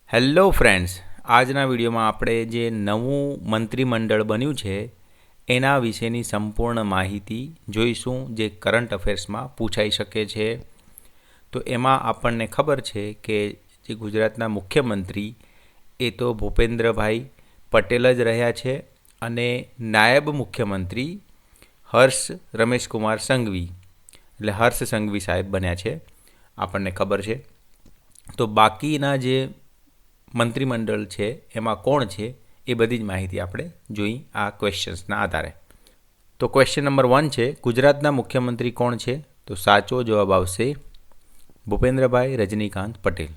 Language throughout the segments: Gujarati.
હેલો ફ્રેન્ડ્સ, આજના વિડીયોમાં આપણે જે નવું મંત્રીમંડળ બન્યું છે એના વિશેની સંપૂર્ણ માહિતી જોઈશું, જે કરંટ અફેર્સમાં પૂછાઈ શકે છે. તો એમાં આપણને ખબર છે કે જે ગુજરાતના મુખ્યમંત્રી એ તો ભૂપેન્દ્રભાઈ પટેલ જ રહ્યા છે અને નાયબ મુખ્યમંત્રી હર્ષ રમેશકુમાર સંઘવી એટલે હર્ષ સંઘવી સાહેબ બન્યા છે, આપણને ખબર છે. તો બાકીના જે મંત્રીમંડળ છે એમાં કોણ છે એ બધી જ માહિતી આપણે જોઈ આ ક્વેશ્ચન્સના આધારે. તો ક્વેશ્ચન નંબર 1 છે, ગુજરાતના મુખ્યમંત્રી કોણ છે? તો સાચો જવાબ આવશે ભૂપેન્દ્રભાઈ રજનીકાંત પટેલ.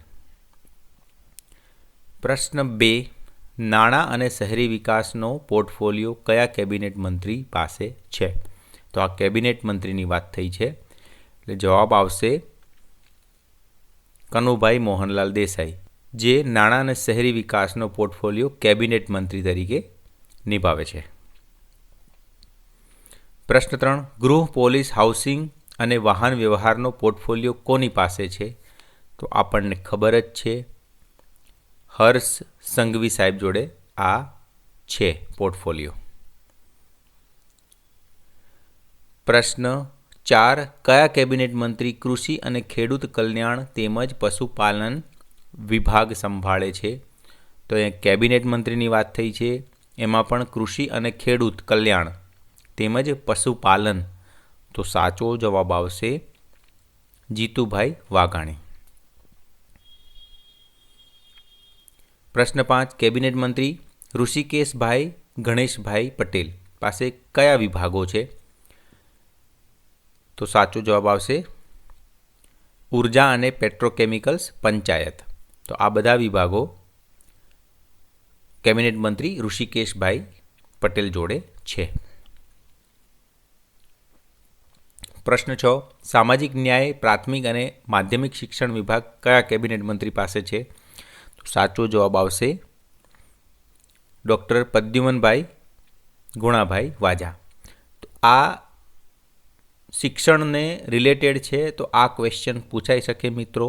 પ્રશ્ન 2, નાણાં અને શહેરી વિકાસનો પોર્ટફોલિયો કયા કેબિનેટ મંત્રી પાસે છે? તો આ કેબિનેટ મંત્રીની વાત થઈ છે, એટલે જવાબ આવશે કનુભાઈ મોહનલાલ દેસાઈ, જે નાણાં અને શહેરી વિકાસનો પોર્ટફોલિયો કેબિનેટ મંત્રી તરીકે નિભાવે છે. પ્રશ્ન 3, ગૃહ, પોલીસ, હાઉસિંગ અને વાહન વ્યવહારનો પોર્ટફોલિયો કોની પાસે છે? તો આપણને ખબર જ છે, હર્ષ સંઘવી સાહેબ જોડે આ છે પોર્ટફોલિયો. પ્રશ્ન 4, કયા કેબિનેટ મંત્રી કૃષિ અને ખેડૂત કલ્યાણ તેમજ પશુપાલન વિભાગ સંભાળે છે? તો એ કેબિનેટ મંત્રીની વાત થઈ છે, એમાં પણ કૃષિ અને ખેડૂત કલ્યાણ તેમજ પશુપાલન. તો સાચો જવાબ આવશે જીતુભાઈ વાઘાણી. પ્રશ્ન 5, કેબિનેટ મંત્રી ઋષિકેશભાઈ ગણેશભાઈ પટેલ પાસે કયા વિભાગો છે? તો સાચો જવાબ આવશે ઉર્જા અને પેટ્રોકેમિકલ્સ પંચાયત. તો આ બધા વિભાગો કેબિનેટ મંત્રી ઋષિકેશભાઈ પટેલ જોડે છે. પ્રશ્ન 6, સામાજિક ન્યાય, પ્રાથમિક અને માધ્યમિક શિક્ષણ વિભાગ કયા કેબિનેટ મંત્રી પાસે છે? તો સાચો જવાબ આવશે ડૉક્ટર પ્રદ્યુમનભાઈ ગુણાભાઈ વાજા. તો આ શિક્ષણને રિલેટેડ છે, તો આ ક્વેશ્ચન પૂછાઈ શકે મિત્રો,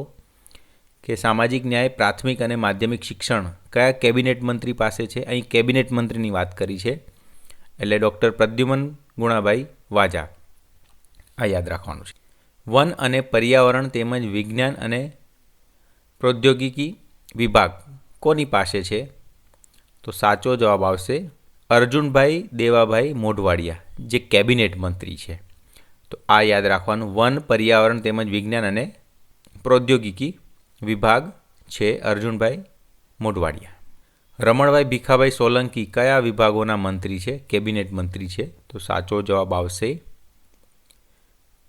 કે સામાજિક ન્યાય, પ્રાથમિક અને માધ્યમિક શિક્ષણ કયા કેબિનેટ મંત્રી પાસે છે? અહીં કેબિનેટ મંત્રીની વાત કરી છે, એટલે ડૉક્ટર પ્રદ્યુમન ગુણાભાઈ વાજા, આ યાદ રાખવાનું છે. વન અને પર્યાવરણ તેમજ વિજ્ઞાન અને પ્રૌદ્યોગિકી વિભાગ કોની પાસે છે? તો સાચો જવાબ આવશે અર્જુનભાઈ દેવાભાઈ મોઢવાડિયા, જે કેબિનેટ મંત્રી છે. તો આ યાદ રાખવાનું, વન, પર્યાવરણ તેમજ વિજ્ઞાન અને પ્રૌદ્યોગિકી વિભાગ છે અર્જુનભાઈ મોઢવાડિયા. રમણભાઈ ભીખાભાઈ સોલંકી કયા વિભાગોના મંત્રી છે, કેબિનેટ મંત્રી છે? તો સાચો જવાબ આવશે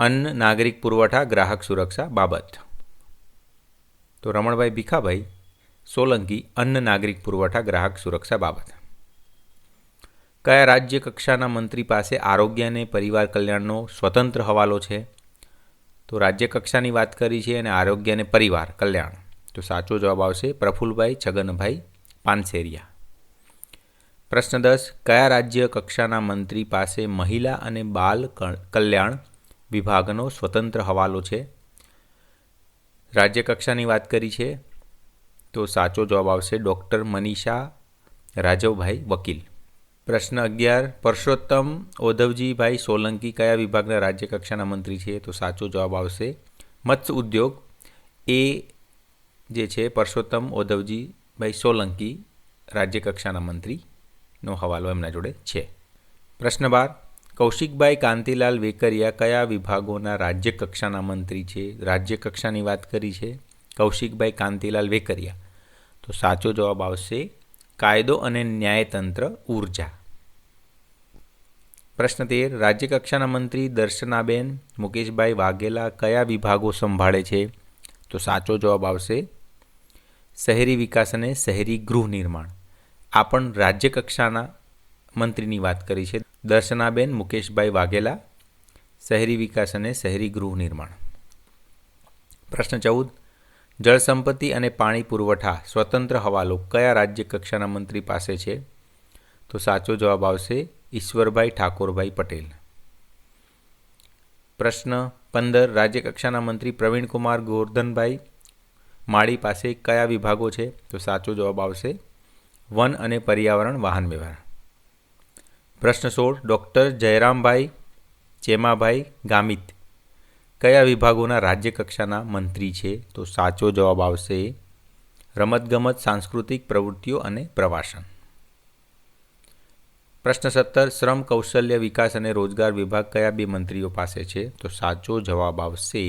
અન્ન, નાગરિક પુરવઠા, ગ્રાહક સુરક્ષા બાબત. તો રમણભાઈ ભીખાભાઈ સોલંકી અન્ન, નાગરિક પુરવઠા, ગ્રાહક સુરક્ષા બાબત. કયા રાજ્ય કક્ષાના મંત્રી પાસે આરોગ્ય અને પરિવાર કલ્યાણનો સ્વતંત્ર હવાલો છે? તો રાજ્ય કક્ષાની વાત કરી છે અને આરોગ્ય અને પરિવાર કલ્યાણ. તો સાચો જવાબ આવશે પ્રફુલભાઈ છગનભાઈ પાનસેરિયા. પ્રશ્ન 10, કયા રાજ્ય કક્ષાના મંત્રી પાસે મહિલા અને બાલ કલ્યાણ વિભાગનો સ્વતંત્ર હવાલો છે? રાજ્ય કક્ષાની વાત કરી છે, તો સાચો જવાબ આવશે ડૉક્ટર મનીષા રાઘવભાઈ વકીલ. પ્રશ્ન 11, પરસોત્તમ ઓધવજીભાઈ સોલંકી કયા વિભાગના રાજ્ય કક્ષાના મંત્રી છે? તો સાચો જવાબ આવશે મત્સ્ય ઉદ્યોગ. એ જે છે પરસોત્તમ ઓધવજીભાઈ સોલંકી રાજ્ય કક્ષાના મંત્રીનો હવાલો એમના જોડે છે. પ્રશ્ન 12, કૌશિકભાઈ કાંતિલાલ વેકરિયા કયા વિભાગોના રાજ્ય કક્ષાના મંત્રી છે? રાજ્ય કક્ષાની વાત કરી છે, કૌશિકભાઈ કાંતિલાલ વેકરિયા. તો સાચો જવાબ આવશે કાયદો અને ન્યાયતંત્ર, ઉર્જા. પ્રશ્ન 13, રાજ્ય કક્ષાના મંત્રી દર્શનાબેન મુકેશભાઈ વાઘેલા કયા વિભાગો સંભાળે છે? તો સાચો જવાબ આવશે શહેરી વિકાસ અને શહેરી ગૃહ નિર્માણ. આ પણ રાજ્ય કક્ષાના મંત્રીની વાત કરી છે, દર્શનાબેન મુકેશભાઈ વાઘેલા, શહેરી વિકાસ અને શહેરી ગૃહ નિર્માણ. પ્રશ્ન 14, જળસંપત્તિ અને પાણી પુરવઠા સ્વતંત્ર હવાલો કયા રાજ્ય કક્ષાના મંત્રી પાસે છે? તો સાચો જવાબ આવશે ઈશ્વરભાઈ ઠાકોરભાઈ પટેલ. પ્રશ્ન 15, રાજ્ય કક્ષાના મંત્રી પ્રવીણકુમાર ગોરધનભાઈ માળી પાસે કયા વિભાગો છે? તો સાચો જવાબ આવશે વન અને પર્યાવરણ વાહન વ્યવહાર. પ્રશ્ન 16. ડૉક્ટર જયરામભાઈ ચેમાભાઈ ગામિત કયા વિભાગોના રાજ્ય કક્ષાના મંત્રી છે? તો સાચો જવાબ આવશે રમતગમત, સાંસ્કૃતિક પ્રવૃત્તિઓ અને પ્રવાસન. પ્રશ્ન 17. શ્રમ કૌશલ્ય વિકાસ અને રોજગાર વિભાગ કયા બે મંત્રીઓ પાસે છે? તો સાચો જવાબ આવશે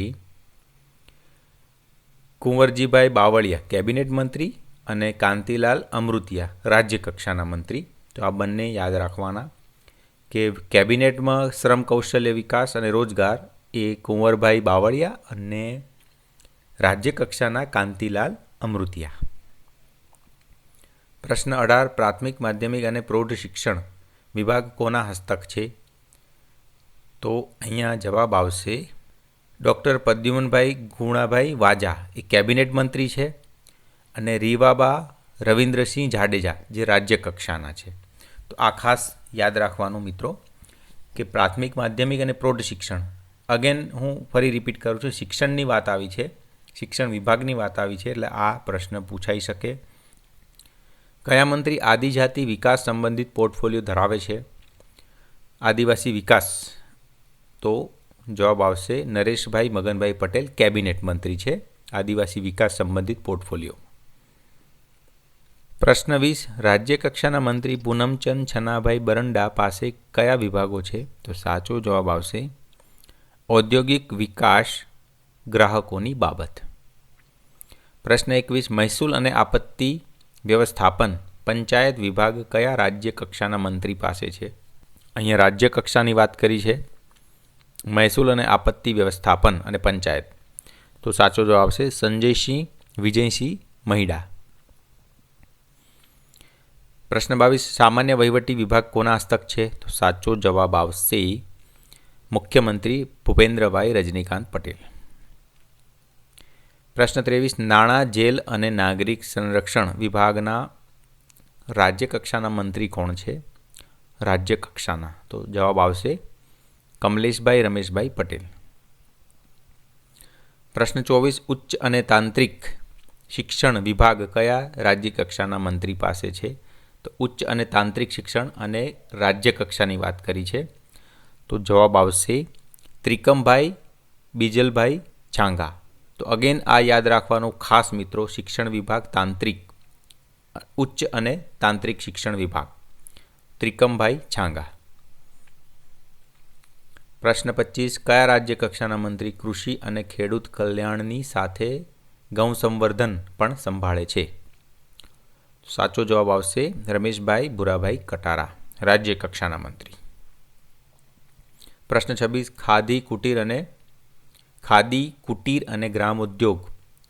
કુંવરજીભાઈ બાવળિયા કેબિનેટ મંત્રી અને કાંતિલાલ અમૃતિયા રાજ્ય કક્ષાના મંત્રી. તો આ બંને યાદ રાખવાના કે કેબિનેટમાં શ્રમ કૌશલ્ય વિકાસ અને રોજગાર એ કુંવરભાઈ બાવળિયા અને રાજ્ય કક્ષાના કાંતિલાલ અમૃતિયા. પ્રશ્ન 18. પ્રાથમિક, માધ્યમિક અને પ્રૌઢ શિક્ષણ વિભાગ કોના હસ્તક છે? તો અહીંયા જવાબ આવશે ડૉક્ટર પ્રદ્યુમનભાઈ ગુણાભાઈ વાજા એ કેબિનેટ મંત્રી છે અને રીવાબા રવિન્દ્રસિંહ જાડેજા જે રાજ્ય કક્ષાના છે. તો આ ખાસ યાદ રાખવાનું મિત્રો કે પ્રાથમિક, માધ્યમિક અને પ્રૌઢ શિક્ષણ. અગેન હું ફરી રિપીટ કરું છું, શિક્ષણની વાત આવી છે, શિક્ષણ વિભાગની વાત આવી છે, એટલે આ પ્રશ્ન પૂછાઈ શકે. કયા મંત્રી આદિજાતિ વિકાસ સંબંધિત પોર્ટફોલિયો ધરાવે છે? આદિવાસી વિકાસ. તો જવાબ આવશે નરેશભાઈ મગનભાઈ પટેલ કેબિનેટ મંત્રી છે આદિવાસી વિકાસ સંબંધિત પોર્ટફોલિયો. પ્રશ્ન 20. રાજ્ય કક્ષાના મંત્રી પૂનમચંદ છનાભાઈ બરંડા પાસે કયા વિભાગો છે? તો સાચો જવાબ આવશે ઔદ્યોગિક વિકાસ, ગ્રાહકોની બાબત. પ્રશ્ન 21. મહેસૂલ અને આપત્તિ વ્યવસ્થાપન પંચાયત વિભાગ કયા રાજ્ય કક્ષાના મંત્રી પાસે છે? અહીંયા રાજ્ય કક્ષાની વાત કરી છે, મહેસૂલ અને આપત્તિ વ્યવસ્થાપન અને પંચાયત. તો સાચો જવાબ આવશે સંજયસિંહ વિજયસિંહ મહિડા. પ્રશ્ન 22. સામાન્ય વહીવટી વિભાગ કોના હસ્તક છે? તો સાચો જવાબ આવશે મુખ્યમંત્રી ભૂપેન્દ્રભાઈ રજનીકાંત પટેલ. પ્રશ્ન 23. નાણાં, જેલ અને નાગરિક સંરક્ષણ વિભાગના રાજ્ય કક્ષાના મંત્રી કોણ છે? રાજ્ય કક્ષાના. તો જવાબ આવશે કમલેશભાઈ રમેશભાઈ પટેલ. પ્રશ્ન 24. ઉચ્ચ અને તાંત્રિક શિક્ષણ વિભાગ કયા રાજ્ય કક્ષાના મંત્રી પાસે છે? તો ઉચ્ચ અને તાંત્રિક શિક્ષણ અને રાજ્ય કક્ષાની વાત કરી છે. તો જવાબ આવશે ત્રિકમભાઈ બીજલભાઈ છાંગા. તો અગેન આ યાદ રાખવાનું ખાસ મિત્રો, શિક્ષણ વિભાગ તાંત્રિક, ઉચ્ચ અને તાંત્રિક શિક્ષણ વિભાગ ત્રિકમભાઈ છાંગા. પ્રશ્ન 25. કયા રાજ્ય કક્ષાના મંત્રી કૃષિ અને ખેડૂત કલ્યાણની સાથે ગૌ સંવર્ધન પણ સંભાળે છે? સાચો જવાબ આવશે રમેશભાઈ ભુરાભાઈ કટારા રાજ્ય કક્ષાના મંત્રી. પ્રશ્ન 26. ખાદી કુટીર અને ગ્રામ ઉદ્યોગ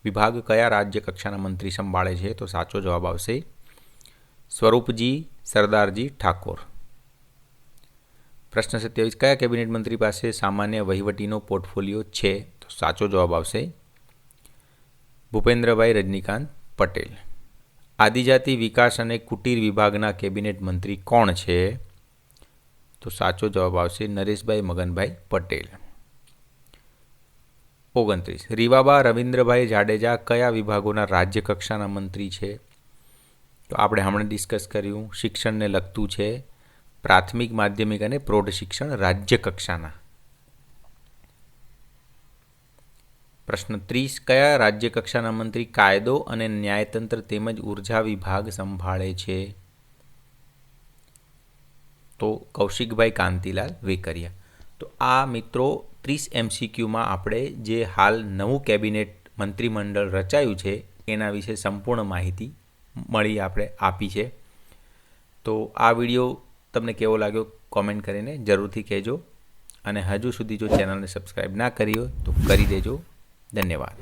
વિભાગ કયા રાજ્ય કક્ષાના મંત્રી સંભાળે છે? તો સાચો જવાબ આવશે સ્વરૂપજી સરદારજી ઠાકોર. પ્રશ્ન 27. કયા કેબિનેટ મંત્રી પાસે સામાન્ય વહીવટીનો પોર્ટફોલિયો છે? તો સાચો જવાબ આવશે ભૂપેન્દ્રભાઈ રજનીકાંત પટેલ. આદિજાતિ વિકાસ અને કુટીર વિભાગના કેબિનેટ મંત્રી કોણ છે? તો સાચો જવાબ આવશે નરેશભાઈ મગનભાઈ પટેલ. 29. રીવાબા રવિન્દ્રભાઈ જાડેજા કયા વિભાગોના રાજ્ય કક્ષાના મંત્રી છે? તો આપણે હમણાં ડિસ્કસ કર્યું, શિક્ષણને લગતું છે, પ્રાથમિક, માધ્યમિક અને પ્રૌઢ શિક્ષણ રાજ્ય કક્ષાના. પ્રશ્ન 30. કયા રાજ્ય કક્ષાના મંત્રી કાયદો અને ન્યાયતંત્ર તેમજ ઉર્જા વિભાગ સંભાળે છે? તો કૌશિકભાઈ કાંતિલાલ વેકરિયા. તો આ મિત્રો 30 MCQમાં આપણે જે હાલ નવું કેબિનેટ મંત્રીમંડળ રચાયું છે એના વિશે સંપૂર્ણ માહિતી આપણે આપી છે. તો આ વિડીયો તમને કેવો લાગ્યો કોમેન્ટ કરીને જરૂરથી કહેજો, અને હજુ સુધી જો ચેનલને સબસ્ક્રાઈબ ના કરી હોય તો કરી દેજો. ધન્યવાદ.